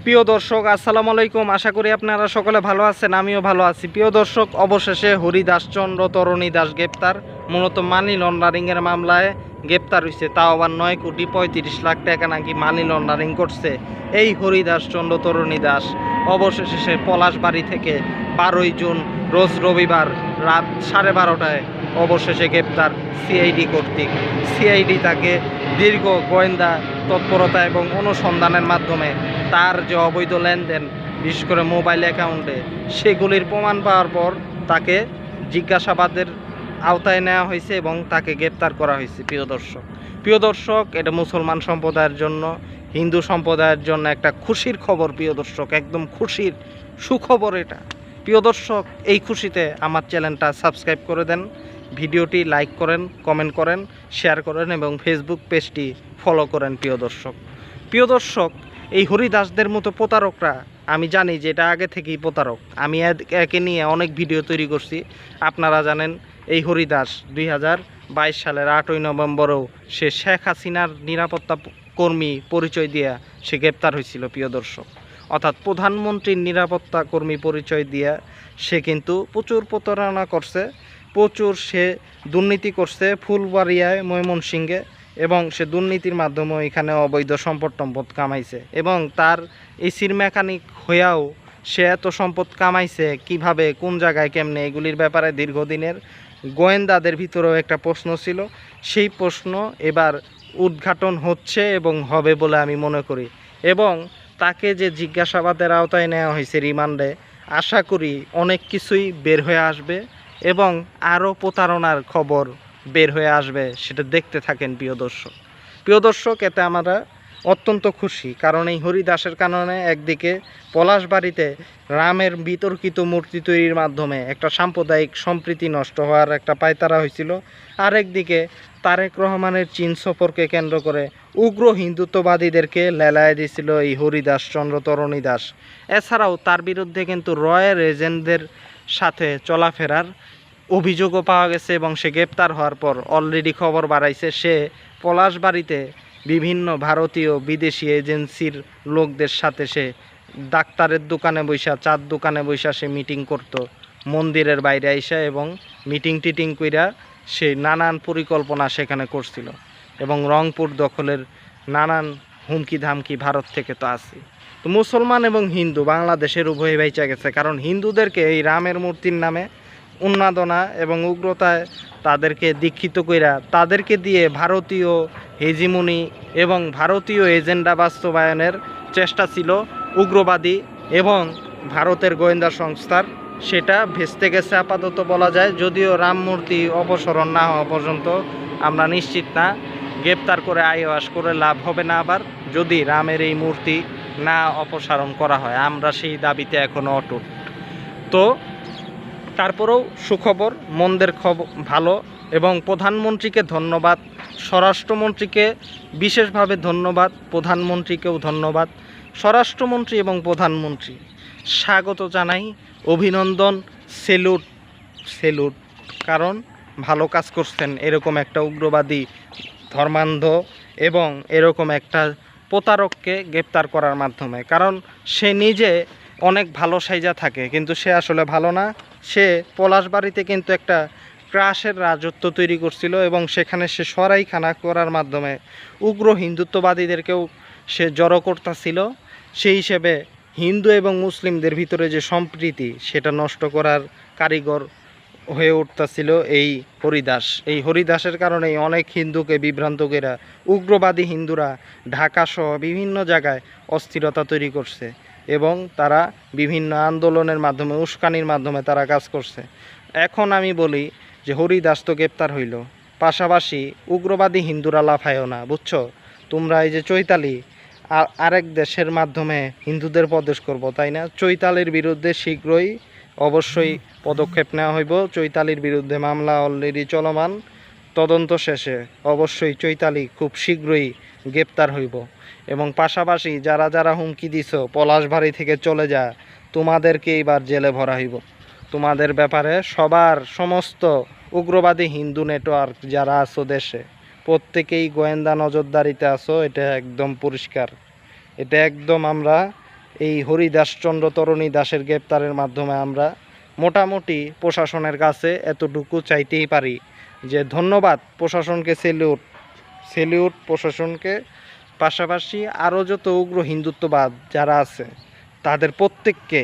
প্রিয় দর্শক, আসসালামু আলাইকুম। আশা করি আপনারা সকলে ভালো আছেন, আমিও ভালো আছি। প্রিয় দর্শক, অবশেষে হরিদাসচন্দ্র তরণী দাস গ্রেপ্তার। মূলত মানি লন্ডারিংয়ের মামলায় গ্রেপ্তার হয়েছে, তাও আবার 9,35,00,000 টাকা নাকি মানি লন্ডারিং করছে এই হরিদাসচন্দ্র তরণী দাস। অবশেষে সে পলাশবাড়ি থেকে 12ই জুন রোজ রবিবার রাত 12:30টায় অবশেষে গ্রেপ্তার সিআইডি কর্তৃক। সিআইডি তাকে দীর্ঘ গোয়েন্দা তৎপরতা এবং অনুসন্ধানের মাধ্যমে তার যে অবৈধ লেনদেন, বিশেষ করে মোবাইল অ্যাকাউন্টে, সেগুলির প্রমাণ পাওয়ার পর তাকে জিজ্ঞাসাবাদের আওতায় নেওয়া হয়েছে এবং তাকে গ্রেপ্তার করা হয়েছে। প্রিয় দর্শক, এটা মুসলমান সম্প্রদায়ের জন্য, হিন্দু সম্প্রদায়ের জন্য একটা খুশির খবর। প্রিয় দর্শক, একদম খুশির সুখবর এটা। প্রিয় দর্শক, এই খুশিতে আমার চ্যানেলটা সাবস্ক্রাইব করে দেন, ভিডিওটি লাইক করেন, কমেন্ট করেন, শেয়ার করেন এবং ফেসবুক পেজটি ফলো করেন। প্রিয় দর্শক, এই হরিদাসদের মতো প্রতারকরা, আমি জানি যে এটা আগে থেকেই প্রতারক। আমি একে নিয়ে অনেক ভিডিও তৈরি করছি। আপনারা জানেন এই হরিদাস 2022 সালের 8ই নভেম্বরেও সে শেখ হাসিনার নিরাপত্তা কর্মী পরিচয় দিয়ে সে গ্রেপ্তার হয়েছিল। প্রিয় দর্শক, অর্থাৎ প্রধানমন্ত্রীর নিরাপত্তা কর্মী পরিচয় দিয়ে সে কিন্তু প্রচুর প্রতারণা করছে, প্রচুর সে দুর্নীতি করছে ফুলবাড়িয়ায়, ময়মনসিংহে, এবং সে দুর্নীতির মাধ্যমে এখানে অবৈধ সম্পদ কামাইছে। এবং তার এসির মেকানিক হয়েও সে এত সম্পদ কামাইছে কিভাবে, কোন জায়গায়, কেমনে, এগুলির ব্যাপারে দীর্ঘদিনের গোয়েন্দাদের ভিতরেও একটা প্রশ্ন ছিল। সেই প্রশ্ন এবার উদ্ঘাটন হচ্ছে এবং হবে বলে আমি মনে করি। এবং তাকে যে জিজ্ঞাসাবাদের আওতায় নেওয়া হয়েছে রিমান্ডে, আশা করি অনেক কিছুই বের হয়ে আসবে এবং আরও প্রতারণার খবর বের হয়ে আসবে। সেটা দেখতে থাকেন। প্রিয় দর্শক, এতে আমরা অত্যন্ত খুশি, কারণ এই হরিদাসের কারণে একদিকে পলাশবাড়িতে রামের বিতর্কিত মূর্তি তৈরির মাধ্যমে একটা সাম্প্রদায়িক সম্প্রীতি নষ্ট হওয়ার একটা পায়তারা হয়েছিল, আরেকদিকে তারেক রহমানের চীন সফরকে কেন্দ্র করে উগ্র হিন্দুত্ববাদীদেরকে লেলায় দিয়েছিল এই হরিদাসচন্দ্র তরণী দাস। এছাড়াও তার বিরুদ্ধে কিন্তু রয়্যাল এজেন্টদের সাথে চলাফেরার অভিযোগও পাওয়া গেছে এবং সে গ্রেপ্তার হওয়ার পর অলরেডি খবর বাড়াইছে সে পলাশবাড়িতে বিভিন্ন ভারতীয় বিদেশি এজেন্সির লোকদের সাথে সে ডাক্তারের দোকানে বৈশা, চার দোকানে বৈশা সে মিটিং করত, মন্দিরের বাইরে আইসা, এবং মিটিং টিটিং কইরা সে নানান পরিকল্পনা সেখানে করছিল এবং রংপুর দখলের নানান হুমকি ধামকি ভারত থেকে তো আছে। তো মুসলমান এবং হিন্দু বাংলাদেশের উভয় বাইচা গেছে, কারণ হিন্দুদেরকে এই রামের মূর্তির নামে উন্মাদনা এবং উগ্রতায় তাদেরকে দীক্ষিত কইরা তাদেরকে দিয়ে ভারতীয় হেজিমনি এবং ভারতীয় এজেন্ডা বাস্তবায়নের চেষ্টা ছিল উগ্রবাদী এবং ভারতের গোয়েন্দা সংস্থার। সেটা ভেস্তে গেছে আপাতত বলা যায়, যদিও রাম মূর্তি অপসারণ না হওয়া পর্যন্ত আমরা নিশ্চিত না। গ্রেপ্তার করে আইওয়াস করে লাভ হবে না আবার, যদি রামের এই মূর্তি না অপসারণ করা হয়। আমরা সেই দাবিতে এখনও অটুট। তো তারপরেও সুখবর, মন্দের খবর ভালো, এবং প্রধানমন্ত্রীকে ধন্যবাদ, স্বরাষ্ট্রমন্ত্রীকে বিশেষভাবে ধন্যবাদ, প্রধানমন্ত্রীকেও ধন্যবাদ। স্বরাষ্ট্রমন্ত্রী এবং প্রধানমন্ত্রী স্বাগত জানাই, অভিনন্দন, সেলুট, কারণ ভালো কাজ করছেন এরকম একটা উগ্রবাদী, ধর্মান্ধ এবং এরকম একটা প্রতারককে গ্রেপ্তার করার মাধ্যমে। কারণ সে নিজে অনেক ভালো সাইজা থাকে, কিন্তু সে আসলে ভালো না। সে পলাশবাড়িতে কিন্তু একটা ক্রাশের রাজত্ব তৈরি করছিল এবং সেখানে সে সরাইখানা করার মাধ্যমে উগ্র হিন্দুত্ববাদীদেরকেও সে জড়ো করতেছিল। সেই হিসেবে হিন্দু এবং মুসলিমদের ভিতরে যে সম্প্রীতি, সেটা নষ্ট করার কারিগর হয়ে উঠতেছিল এই হরিদাসের কারণেই অনেক হিন্দুকে বিভ্রান্ত করে উগ্রবাদী হিন্দুরা ঢাকাসহ বিভিন্ন জায়গায় অস্থিরতা তৈরি করছে এবং তারা বিভিন্ন আন্দোলনের মাধ্যমে, উস্কানির মাধ্যমে তারা কাজ করছে। এখন আমি বলি যে হরিদাস তো গ্রেপ্তার হইল, পাশাপাশি উগ্রবাদী হিন্দুরা লাফায়ও না, বুঝছো? তোমরা এই যে চৈতালি আরেক দেশের মাধ্যমে হিন্দুদের প্রদেশ করব, তাই না? চৈতালির বিরুদ্ধে শীঘ্রই অবশ্যই পদক্ষেপ নেওয়া হইব। চৈতালির বিরুদ্ধে মামলা অলরেডি চলমান, তদন্ত শেষে অবশ্যই চৈতালি খুব শীঘ্রই গ্রেপ্তার হইব। এবং পাশাপাশি যারা যারা হুমকি দিছ পলাশবাড়ি থেকে চলে যা, তোমাদেরকে এবার জেলে ভরা হইব। তোমাদের ব্যাপারে সমস্ত উগ্রবাদী হিন্দু নেটওয়ার্ক যারা আছো দেশে, প্রত্যেকেই গোয়েন্দা নজরদারিতে আছো, এটা একদম পরিষ্কার। এটা একদম আমরা এই হরিদাসচন্দ্র তরণী দাসের গ্রেপ্তারের মাধ্যমে আমরা মোটামুটি প্রশাসনের কাছে এতটুকু চাইতেই পারি যে ধন্যবাদ প্রশাসনকে, সেলিউট প্রশাসনকে। পাশাপাশি আরও যত উগ্র হিন্দুত্ববাদ যারা আছে তাদের প্রত্যেককে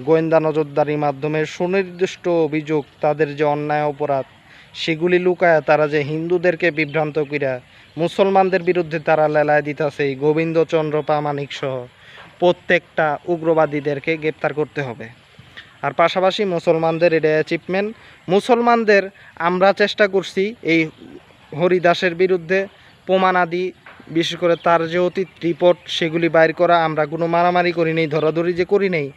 গোয়েন্দা নজরদারির মাধ্যমে সুনির্দিষ্ট অভিযোগ, তাদের যে অন্যায় অপরাধ সেগুলি লুকায় তারা যে হিন্দুদেরকে বিভ্রান্ত কইরা মুসলমানদের বিরুদ্ধে তারা লেলায় দিতেছে, এই গোবিন্দচন্দ্র প্রামাণিক সহ প্রত্যেকটা উগ্রবাদীদেরকে গ্রেপ্তার করতে হবে। আর পাশাপাশি মুসলমানদের এটা অ্যাচিভমেন্ট, মুসলমানদের আমরা চেষ্টা করছি এই হরিদাসের বিরুদ্ধে প্রমাণাদি, বিশেষ করে তার যে অতীত রিপোর্ট সেগুলি বাইর করা। আমরা কোনো মারামারি করি নেই, ধরাধরি যে করি নেই,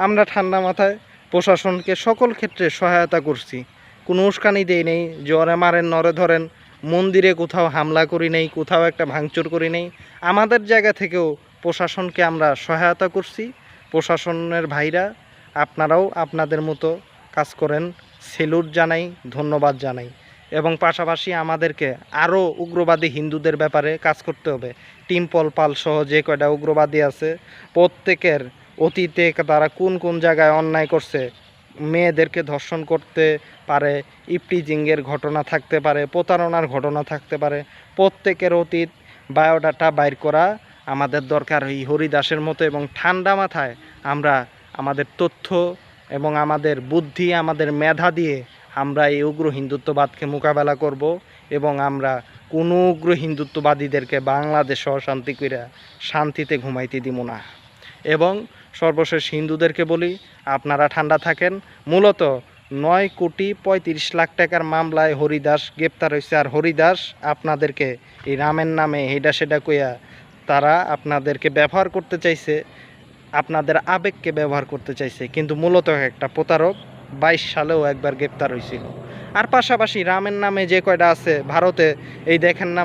আমরা ঠান্ডা মাথায় প্রশাসনকে সকল ক্ষেত্রে সহায়তা করছি, কোনো উস্কানি দেই নেই, জ্বরে মারেন নরে ধরেন, মন্দিরে কোথাও হামলা করি নেই, কোথাও একটা ভাঙচুর করি নেই। আমাদের জায়গা থেকেও প্রশাসনকে আমরা সহায়তা করছি। প্রশাসনের ভাইরা আপনারাও আপনাদের মতো কাজ করেন, সেলুট জানাই, ধন্যবাদ জানাই। এবং পাশাপাশি আমাদেরকে আরও উগ্রবাদী হিন্দুদের ব্যাপারে কাজ করতে হবে। টিম্পল পাল সহ যে কয়টা উগ্রবাদী আছে প্রত্যেকের অতীতে তারা কোন কোন জায়গায় অন্যায় করছে, মেয়েদেরকে ধর্ষণ করতে পারে, ইপটিজিংয়ের ঘটনা থাকতে পারে, প্রতারণার ঘটনা থাকতে পারে, প্রত্যেকের অতীত বায়োডাটা বাইর করা আমাদের দরকার এই হরিদাসের মতো। এবং ঠান্ডা মাথায় আমরা আমাদের তথ্য এবং আমাদের বুদ্ধি, আমাদের মেধা দিয়ে আমরা এই উগ্র হিন্দুত্ববাদকে মোকাবেলা করব এবং আমরা কোনো উগ্র হিন্দুত্ববাদীদেরকে বাংলাদেশে অশান্তি কইরা শান্তিতে ঘুমাইতে দিব না। এবং সর্বশেষ হিন্দুদেরকে বলি, আপনারা ঠান্ডা থাকেন। মূলত 9,35,00,000 টাকার মামলায় হরিদাস গ্রেপ্তার হয়েছে। আর হরিদাস আপনাদেরকে এই রামের নামে হেডা সেডা কইয়া তারা আপনাদেরকে ব্যবহার করতে চাইছে, আপনাদের আবেগকে ব্যবহার করতে চাইছে, কিন্তু মূলত একটা প্রতারক। 22 সালেও একবার গ্রেপ্তার হয়েছিল। আর পাশাপাশি রামের নামে যে কয়টা আছে ভারতে, এই দেখেন না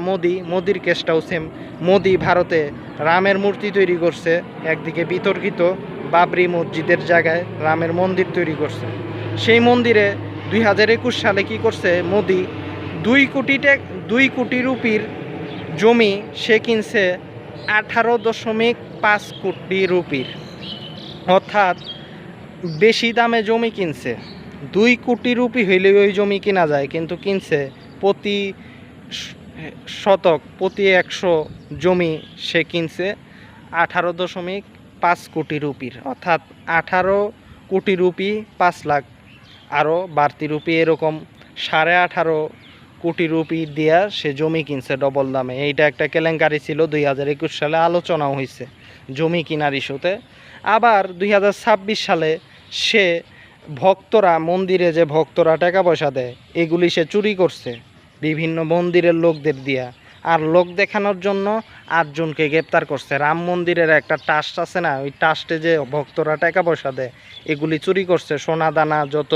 মোদির কেসটাও সেম। মোদি ভারতে রামের মূর্তি তৈরি করছে, একদিকে বিতর্কিত বাবরি মসজিদের জায়গায় রামের মন্দির তৈরি করছে। সেই মন্দিরে 2021 সালে কি করছে মোদি, 2 কোটি রুপির জমি সে কিনছে 18.5 কোটি রুপির, অর্থাৎ বেশি দামে জমি কিনছে। 2 কোটি রুপি হইলে ওই জমি কিনা যায়, কিন্তু কিনছে প্রতি শতক, প্রতি 100 জমি সে কিনছে 18.5 কোটি রুপির, অর্থাৎ 18 কোটি রুপি 5 লাখ, আরও বাড়তি রুপি, এরকম 18.5 কোটি রুপি দিয়া সে জমি কিনছে ডবল দামে। এইটা একটা কেলেঙ্কারি ছিল, 2021 সালে আলোচনাও হয়েছে জমি কিনার ইস্যুতে। আবার 2026 সালে সে ভক্তরা, মন্দিরে যে ভক্তরা টাকা পয়সা দেয়, এগুলি সে চুরি করছে বিভিন্ন মন্দিরের লোকদের দিয়া। আর লোক দেখানোর জন্য 8 জনকে গ্রেপ্তার করছে। রাম মন্দিরের একটা ট্রাস্ট আছে না, ওই ট্রাস্টে যে ভক্তরা টাকা পয়সা দেয় এগুলি চুরি করছে, সোনা দানা যত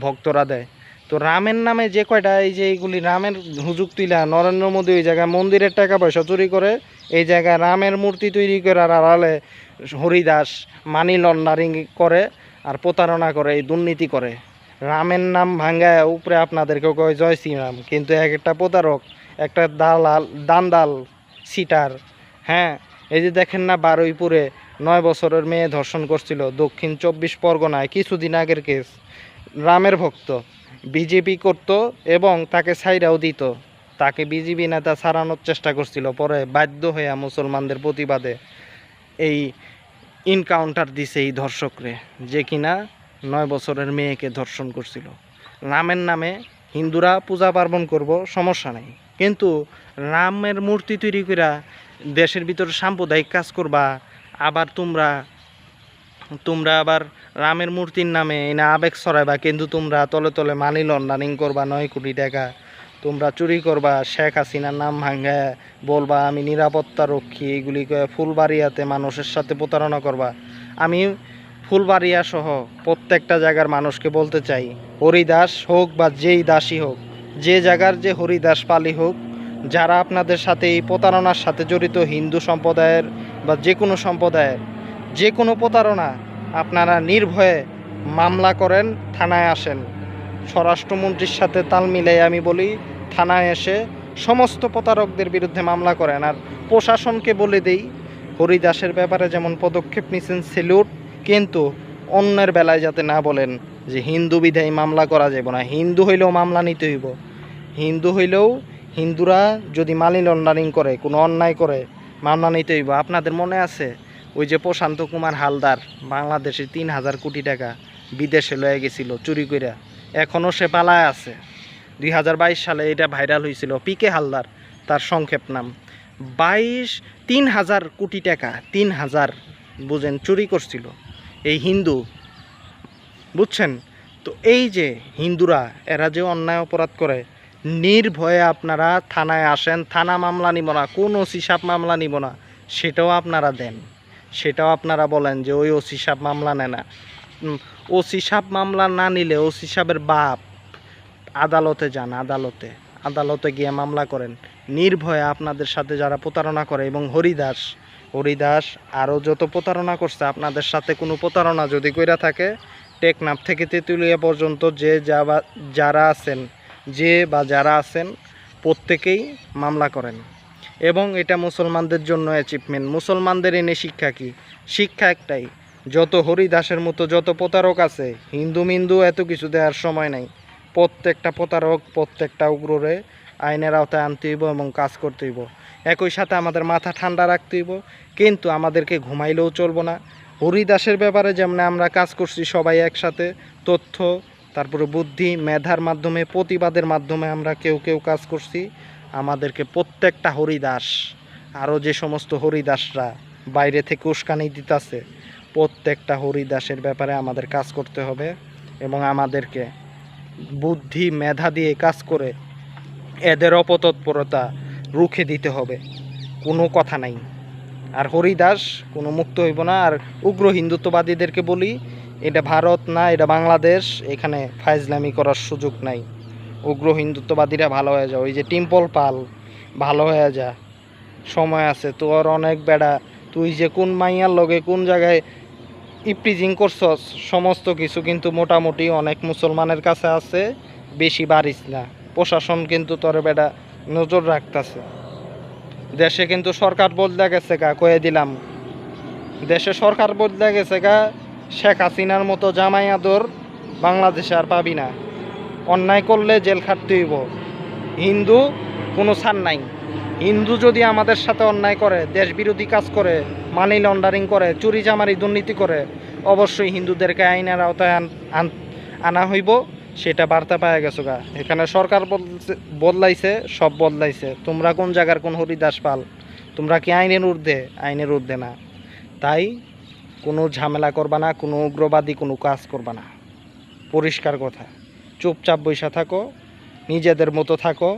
ভক্তরা দেয়। তো রামের নামে যে কয়টা, এই যে এইগুলি রামের হুজুগ তুইলা নরেন্দ্র মোদী ওই জায়গায় মন্দিরের টাকা পয়সা চুরি করে, এই জায়গায় রামের মূর্তি তৈরি করে আর আড়ালে হরিদাস মানি লন্ডারিং করে আর প্রতারণা করে, এই দুর্নীতি করে। রামের নাম ভাঙ্গায় উপরে আপনাদেরকে কয় জয় শ্রীরাম, কিন্তু একটা প্রতারক, একটা দালাল, দান্দাল, সিটার। হ্যাঁ, এই যে দেখেন না বারুইপুরে 9 বছরের মেয়ে ধর্ষণ করছিল, দক্ষিণ 24 পরগনায় কিছুদিন আগের কেস। রামের ভক্ত, বিজেপি করত এবং তাকে ছাইরাও দিত, তাকে বিজেপি নেতা ছাড়ানোর চেষ্টা করছিল, পরে বাধ্য হয়ে মুসলমানদের প্রতিবাদে এই ইনকাউন্টার দিছে এই ধর্ষকরে, যে কিনা 9 বছরের মেয়েকে ধর্ষণ করছিল। রামের নামে হিন্দুরা পূজা পার্বণ করব, সমস্যা নেই, কিন্তু রামের মূর্তি তৈরি করে দেশের ভিতরে সাম্প্রদায়িক কাজ করবা, আবার তোমরা আবার রামের মূর্তির নামে এনে আবেগ ছড়াইবা, কিন্তু তোমরা তলে তলে মানি লন্ডারিং করবা, 9 কোটি টাকা তোমরা চুরি করবা, শেখ হাসিনার নাম ভাঙ্গায় বলবা আমি নিরাপত্তা রক্ষী, এইগুলি ফুলবাড়িয়াতে মানুষের সাথে প্রতারণা করবা। আমি ফুলবাড়িয়া সহ প্রত্যেকটা জায়গার মানুষকে বলতে চাই, হরিদাস হোক বা যেই দাসী হোক, যে জায়গার যে হরিদাস পালি হোক, যারা আপনাদের সাথে এই প্রতারণার সাথে জড়িত, হিন্দু সম্প্রদায়ের বা যে কোনো সম্প্রদায়ের যে কোনো প্রতারণা, আপনারা নির্ভয়ে মামলা করেন, থানায় আসেন। স্বরাষ্ট্রমন্ত্রীর সাথে তাল মিলাই আমি বলি, থানায় এসে সমস্ত প্রতারকদের বিরুদ্ধে মামলা করেন। আর প্রশাসনকে বলে দেই, হরিদাসের ব্যাপারে যেমন পদক্ষেপ নিছেন সেলুট, কিন্তু অন্যের বেলায় যাতে না বলেন যে হিন্দু বিধায় মামলা করা যাবে না। হিন্দু হইলেও মামলা নিতে হইব। হিন্দু হইলেও হিন্দুরা যদি মানি লন্ডারিং করে, কোনো অন্যায় করে, মামলা নিতে হইব। আপনাদের মনে আছে ওই যে প্রশান্ত কুমার হালদার বাংলাদেশে 3,000 কোটি টাকা বিদেশে লয়ে গেছিল চুরি কইরা, এখনও সে পালায় আছে। 2022 সালে এটা ভাইরাল হয়েছিল, পিকে হালদার তার সংক্ষেপ নাম। 3,000 কোটি টাকা, 3,000 বুঝেন চুরি করছিল এই হিন্দু, বুঝছেন? তো এই যে হিন্দুরা এরা যে অন্যায় অপরাধ করে, নির্ভয়ে আপনারা থানায় আসেন, থানা মামলা নিব না, কোন ওসি সাহেব মামলা নিব না, সেটাও আপনারা দেন। সেটাও আপনারা বলেন যে ওই ওসি সাহেব মামলা নেয় না। ওসি সাহেব মামলা না নিলে ওসি সাহেবের বাপ আদালতে যান, আদালতে গিয়ে মামলা করেন। নির্ভয়ে আপনাদের সাথে যারা প্রতারণা করে, এবং হরিদাস আরও যত প্রতারণা করছে আপনাদের সাথে, কোনো প্রতারণা যদি কইরা থাকে, টেকনাফ থেকে তেঁতুলিয়া পর্যন্ত যারা আছেন প্রত্যেকেই মামলা করেন। এবং এটা মুসলমানদের জন্য অ্যাচিভমেন্ট। মুসলমানদের এনে শিক্ষা কি? শিক্ষা একটাই, যত হরিদাসের মতো যত প্রতারক আছে, হিন্দু এত কিছু দেওয়ার সময় নাই। প্রত্যেকটা প্রতারক, প্রত্যেকটা উগ্ররে আইনের আওতায় আনতে হইব এবং কাজ করতে হইব। একই সাথে আমাদের মাথা ঠান্ডা রাখতে হইব, কিন্তু আমাদেরকে ঘুমাইলেও চলবো না। হরিদাসের ব্যাপারে যেমন আমরা কাজ করছি সবাই একসাথে, তথ্য, তারপরে বুদ্ধি, মেধার মাধ্যমে, প্রতিবাদের মাধ্যমে আমরা কেউ কাজ করছি। আমাদেরকে প্রত্যেকটা হরিদাস, আরও যে সমস্ত হরিদাসরা বাইরে থেকে উস্কানি দিতেছে, প্রত্যেকটা হরিদাসের ব্যাপারে আমাদের কাজ করতে হবে এবং আমাদেরকে বুদ্ধি মেধা দিয়ে কাজ করে এদের অপতৎপরতা রুখে দিতে হবে। কোনো কথা নাই। আর হরিদাস কোনো মুক্ত হইব না। আর উগ্র হিন্দুত্ববাদীদেরকে বলি, এটা ভারত না, এটা বাংলাদেশ, এখানে ফাইজলামি করার সুযোগ নাই। উগ্র হিন্দুত্ববাদীরা ভালো হয়ে যা, ওই যে টিম্পল পাল ভালো হয়ে যা, সময় আছে তোর অনেক বেড়া। তুই যে কোন মাইয়ার লগে কোন জায়গায় ইপ্রিজিং করছস, সমস্ত কিছু কিন্তু মোটামুটি অনেক মুসলমানের কাছে আছে, বেশি বাড়িস না। প্রশাসন কিন্তু তোর বেড়া নজর রাখতেছে। দেশে কিন্তু সরকার বদলে গেছে গা, কয়ে দিলাম, দেশে সরকার বদলে গেছে গা। শেখ হাসিনার মতো জামাই আদর বাংলাদেশে আর পাবি না। অন্যায় করলে জেল খাটতে হইব। হিন্দু কোনো ছাড় নাই। হিন্দু যদি আমাদের সাথে অন্যায় করে, দেশ বিরোধী কাজ করে, মানি লন্ডারিং করে, চুরি চামারি দুর্নীতি করে, অবশ্যই হিন্দুদেরকে আইনের আওতায় আনা হইব। সেটা বার্তা পাওয়া গেছো গা। এখানে সরকার বদলাইছে, সব বদলাইছে। তোমরা কোন জায়গার কোন হরিদাস পাল? তোমরা কি আইনের ঊর্ধ্বে? আইনের ঊর্ধ্বে না। তাই কোনো ঝামেলা করবা না, কোনো উগ্রবাদী কোনো কাজ করবা না। পরিষ্কার কথা। চুপচাপ বৈশা থাকো, নিজেদের মতো থাকো,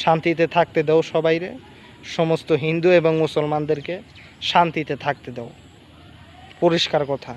শান্তিতে থাকতে দাও সবাইরে। সমস্ত হিন্দু এবং মুসলমানদেরকে শান্তিতে থাকতে দাও। পরিষ্কার কথা।